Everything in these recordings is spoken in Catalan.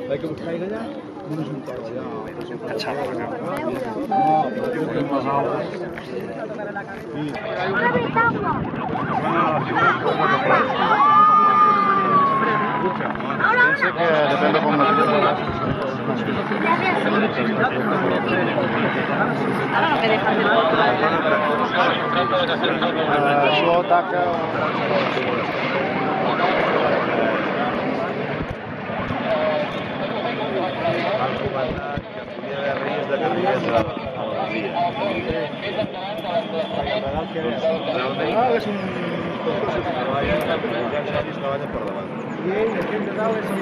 Hay que buscar allá. No es un toro allá. Cachado, No, pero creo que es más agua. Piensa que depende com les això ataca han comentat que podia haver risc de que arribés a la via. Ah, és un inspector que Treballen per davant. i ell, aquí de dalt, és un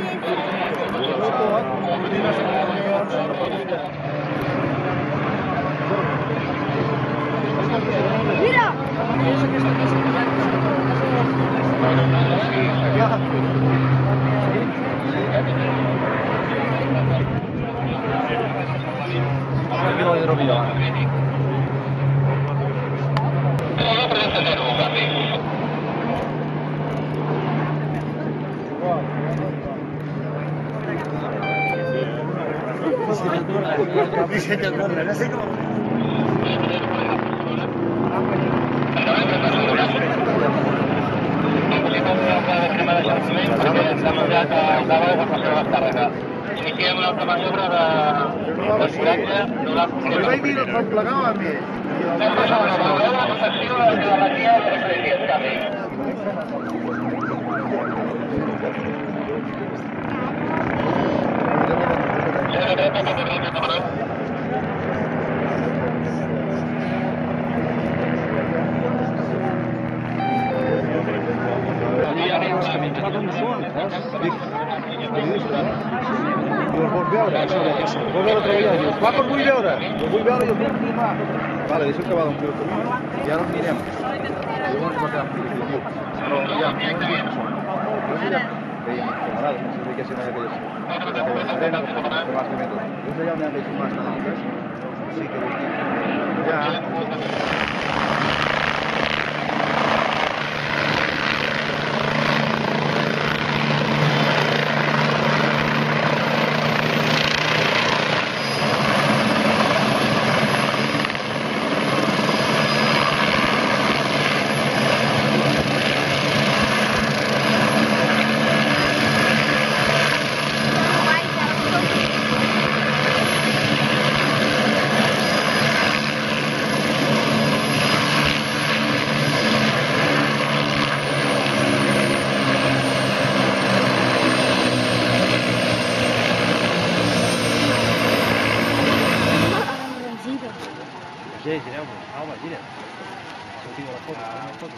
Mira! Aquí lo he olvidado. Iniciem una altra maniobra de coratge. El vaig dir que el plegava amb ell. La protecció de la guia de les canvi. I els vols veure? Vols veure treballar? Dius, va, vull veure. El vull veure i el vull filmar. Vale, deixa'm acabar d'omplir el camí i ara el mirem. Llavors va quedar positiu. Però ja, no ens dius que són. No mirem. Veiem camarades, no sé què són aquelles arenes, que vas també tot. Des d'allà on hi ha aquells mas tan altes, sí que veiem. Ja, Sí, gireu-vos. Home, gira. Sortiu a la foto, a la foto.